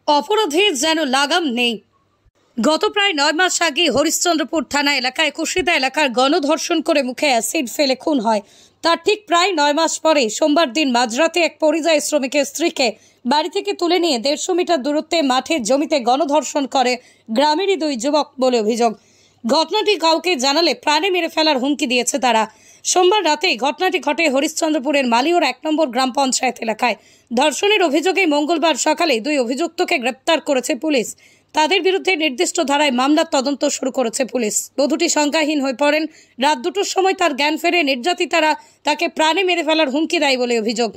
অপরাধীর যেন লাগাম নেই। গত প্রায় 9 মাস আগে হরিশ্চন্দ্রপুর থানা এলাকায় কুশিদা এলাকার গণধর্ষণ করে মুখে অ্যাসিড ফেলে খুন হয়। তার ঠিক প্রায় 9 মাস পরে সোমবার দিন মাঝরাতে এক পরিযায়ী শ্রমিকের স্ত্রীকে বাড়ি থেকে তুলে নিয়ে 150 মিটার দূরত্বে মাঠের জমিতে গণধর্ষণ করে গ্রামেরই 2 যুবক বলে অভিযোগ। ঘটনাটি কাউকে জানালে প্রাণে মেরে ফেলার হুমকি দিয়েছে তারা। সোমবার রাতে ঘটনাটি ঘটে হরিশ্চন্দ্রপুরের মালিওর 1 নম্বর গ্রাম পঞ্চায়েত এলাকায়। ধর্ষণের অভিযোগে মঙ্গলবার সকালে 2 অভিযুক্তকে গ্রেপ্তার করেছে পুলিশ। তাদের বিরুদ্ধে নির্দিষ্ট ধারায় মামলার তদন্ত শুরু করেছে পুলিশ। বধূটি সংজ্ঞাহীন হয়ে পড়েন। রাত 2টোর সময় তার জ্ঞান ফেরে নির্যাতিতারা তাকে প্রাণে মেরে ফেলার হুমকি দেয় বলে অভিযোগ।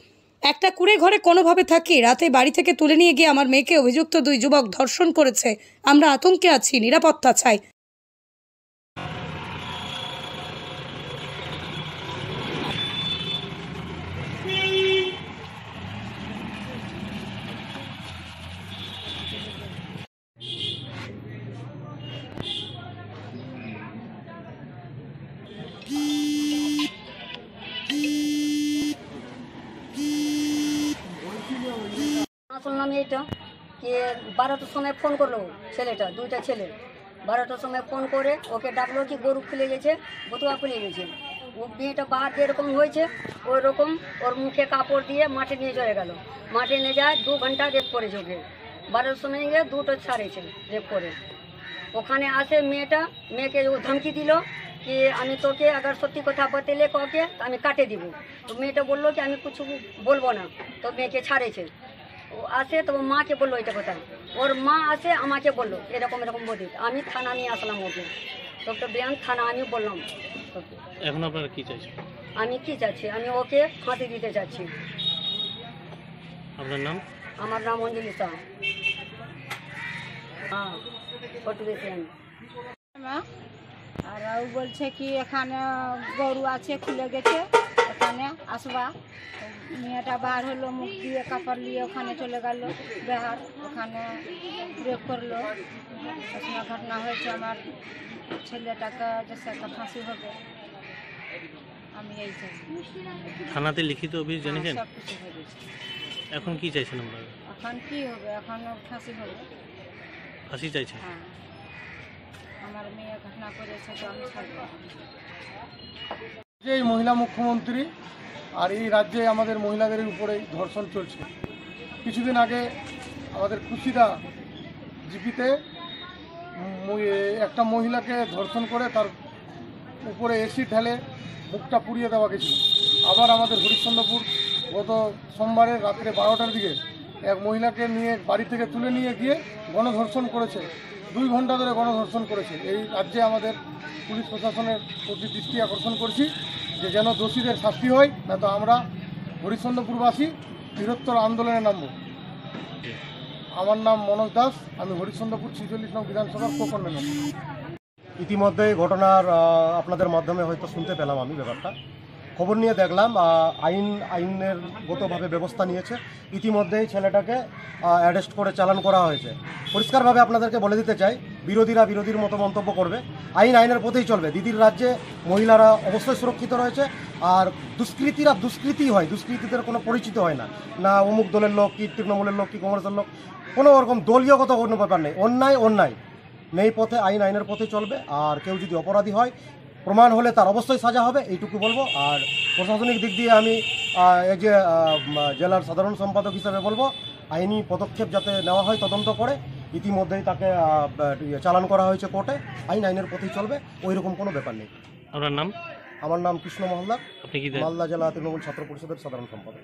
একটা কুড়ে ঘরে কোনোভাবে থাকি, রাতে বাড়ি থেকে তুলে নিয়ে গিয়ে আমার মেয়েকে অভিযুক্ত 2 যুবক ধর্ষণ করেছে। আমরা আতঙ্কে আছি, নিরাপত্তা চাই। শুনলাম এইটা কি 12টার সময় ফোন করলো ছেলেটা, 2টা ছেলে 12টার সময় ফোন করে ওকে ডাকলো কি গরু খুলে গেছে, বতুয়া খুলে গেছে। ও মেয়েটা বাহার যেরকম হয়েছে ওই রকম ওর মুখে কাপড় দিয়ে মাঠে নিয়ে চলে গেল। মাঠে নিয়ে যায় 2 ঘন্টা রেপ করেছে ওকে। 12টার সময় গিয়ে 2টো ছাড়েছে রেপ করে। ওখানে আসে মেয়েকে ও ধমকি দিল कि আমি তোকে अगर সত্যি কথা বতেলে কাউকে আমি কাটে দিব। তো মেয়েটা বললো কি আমি কিছু বলবো না। তো মেয়েকে ছাড়েছে। ও আসে তো মাকে বললো এটা কথা। ওর মা আসে আমাকে বললো এরকম এরকম বলি। আমি থানা নিয়ে আসলাম ওকে। তো বিয়ান থানা আমি বললাম। এখন আপনারা কি চাইছেন? আমি কি চাচ্ছি, আমি ওকে ফাঁসি দিতে চাচ্ছি। আপনার নাম? আমার নাম অঞ্জলি শাহ। হ্যাঁ, ফটোগ্রাফার। আর ও বলছে কি এখানে গরু আছে খুলে গেছে, এখানে আসবা। মেয়েটা বার হলো, মুখ দিয়ে কাপড় নিয়ে ওখানে চলে গেল বিহার, ওখানে রেপ করলো। এখানে ঘটনা হয়েছে। আমার ছেলেটাকে যেসে একটা ফাঁসি হবে, আমি এই চাই। থানাতে লিখিত অভিযোগ জানিয়েছেন? সব কিছু হয়ে গেছে। এখন কি চাইছেন আপনারা? এখন কি হবে, এখন ফাঁসি হবে। ফাঁসি চাইছেন? হ্যাঁ, আমার মেয়ে ঘটনা করেছে তো আমি ছাড়বো। এই মহিলা মুখ্যমন্ত্রী আর এই রাজ্যে আমাদের মহিলাদের উপরেই ধর্ষণ চলছে। কিছুদিন আগে আমাদের কুশিদা জিপিতে একটা মহিলাকে ধর্ষণ করে তার উপরে এসিড ঢেলে মুখটা পুড়িয়ে দেওয়া গেছিল। আবার আমাদের হরিশ্চন্দ্রপুর গত সোমবারে রাত্রে 12টার দিকে এক মহিলাকে নিয়ে বাড়ি থেকে তুলে নিয়ে গিয়ে গণধর্ষণ করেছে। 2 ঘন্টা ধরে গণধর্ষণ করেছে। এই রাজ্যে আমাদের পুলিশ প্রশাসনের প্রতি দৃষ্টি আকর্ষণ করছি যে যেন দোষীদের শাস্তি হয়, না তো আমরা হরিশ্চন্দ্রপুরবাসী বৃহত্তর আন্দোলনে নামব। আমার নাম মনোজ দাস, আমি হরিশ্চন্দ্রপুর 46 নং বিধানসভার কো-কনভেনর। ইতিমধ্যে ঘটনার আপনাদের মাধ্যমে হয়তো শুনতে পেলাম আমি ব্যাপারটা, খবর নিয়ে দেখলাম। আইনের গতভাবে ব্যবস্থা নিয়েছে। ইতিমধ্যেই ছেলেটাকে অ্যারেস্ট করে চালান করা হয়েছে। পরিষ্কারভাবে আপনাদেরকে বলে দিতে চাই, বিরোধীরা বিরোধীর মতো মন্তব্য করবে, আইনের পথেই চলবে। দিদির রাজ্যে মহিলারা অবশ্যই সুরক্ষিত রয়েছে। আর দুষ্কৃতীরা দুষ্কৃতিই হয়, দুষ্কৃতীদের কোনো পরিচিত হয় না, না অমুক দলের লোক কি তৃণমূলের লোক কি কংগ্রেসের লোক, কোনো রকম দলীয়গত কোনো ব্যাপার নেই। অন্যায় নেই পথে, আইনের পথে চলবে। আর কেউ যদি অপরাধী হয়, প্রমাণ হলে তার অবশ্যই সাজা হবে, এইটুকু বলবো। আর প্রশাসনিক দিক দিয়ে আমি এই যে জেলার সাধারণ সম্পাদক হিসেবে বলবো, আইনি পদক্ষেপ যাতে নেওয়া হয় তদন্ত করে। ইতিমধ্যেই তাকে চালান করা হয়েছে কোর্টে। আইনের পথেই চলবে, ওই রকম কোনো ব্যাপার নেই। আপনার নাম? আমার নাম কৃষ্ণ মহল্লার, আপনি কি মালদা জেলা তৃণমূল ছাত্র পরিষদের সাধারণ সম্পাদক।